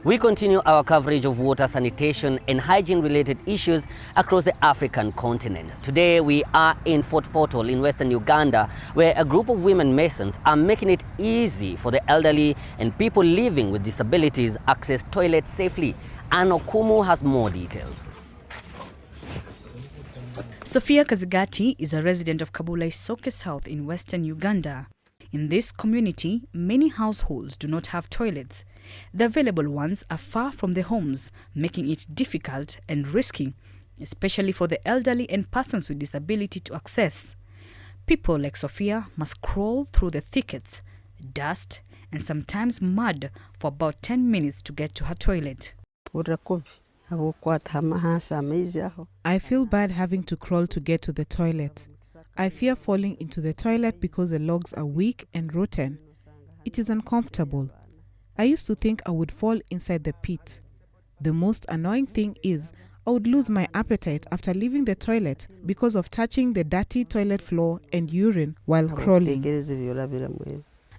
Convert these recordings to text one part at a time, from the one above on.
We continue our coverage of water, sanitation and hygiene-related issues across the African continent. Today we are in Fort Portal in Western Uganda, where a group of women masons are making it easy for the elderly and people living with disabilities access toilets safely. And Okumu has more details. Sophia Kazigati is a resident of Kabula Isoke South in Western Uganda. In this community, many households do not have toilets. The available ones are far from the homes, making it difficult and risky, especially for the elderly and persons with disability to access. People like Sophia must crawl through the thickets, dust, and sometimes mud for about 10 minutes to get to her toilet. I feel bad having to crawl to get to the toilet. I fear falling into the toilet because the logs are weak and rotten. It is uncomfortable. I used to think I would fall inside the pit. The most annoying thing is I would lose my appetite after leaving the toilet because of touching the dirty toilet floor and urine while crawling.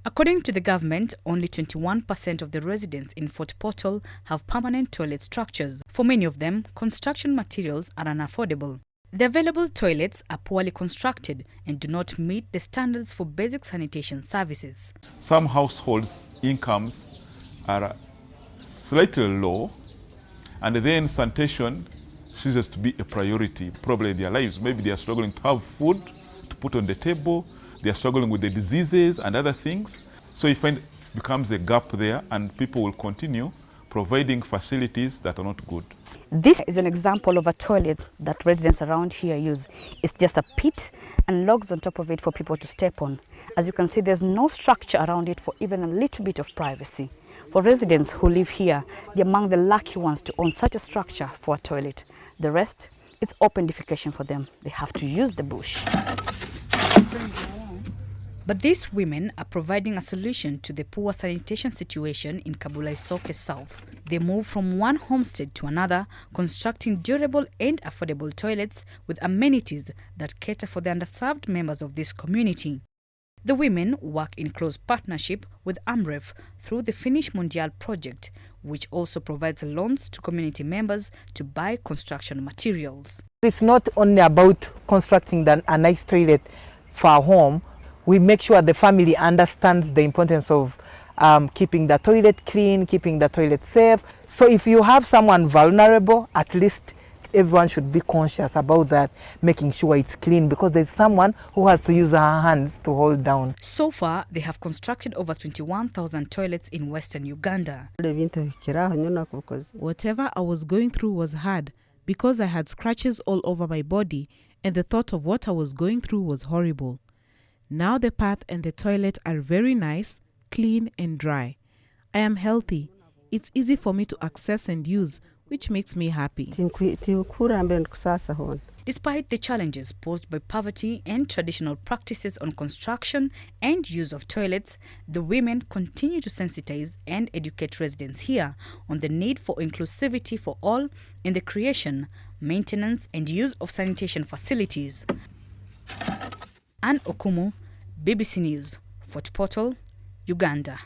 According to the government, only 21% of the residents in Fort Portal have permanent toilet structures. For many of them, construction materials are unaffordable. The available toilets are poorly constructed and do not meet the standards for basic sanitation services. Some households' incomes are slightly low, and then sanitation ceases to be a priority, probably in their lives. Maybe they are struggling to have food to put on the table, they are struggling with the diseases and other things. So you find it becomes a gap there, and people will continue providing facilities that are not good. This is an example of a toilet that residents around here use. It's just a pit and logs on top of it for people to step on. As you can see, there's no structure around it for even a little bit of privacy. For residents who live here, they're among the lucky ones to own such a structure for a toilet. The rest, it's open defecation for them. They have to use the bush. But these women are providing a solution to the poor sanitation situation in Kabula Isoke South. They move from one homestead to another, constructing durable and affordable toilets with amenities that cater for the underserved members of this community. The women work in close partnership with AMREF through the Finish Mondial project, which also provides loans to community members to buy construction materials. It's not only about constructing a nice toilet for our home. We make sure the family understands the importance of keeping the toilet clean, keeping the toilet safe. So if you have someone vulnerable, at least everyone should be conscious about that, making sure it's clean, because there's someone who has to use her hands to hold down. So far, they have constructed over 21,000 toilets in Western Uganda. Whatever I was going through was hard because I had scratches all over my body, and the thought of what I was going through was horrible. Now the path and the toilet are very nice, clean and dry. I am healthy. It's easy for me to access and use, which makes me happy. Despite the challenges posed by poverty and traditional practices on construction and use of toilets, the women continue to sensitize and educate residents here on the need for inclusivity for all in the creation, maintenance and use of sanitation facilities. Anne Okumu, BBC News, Fort Portal, Uganda.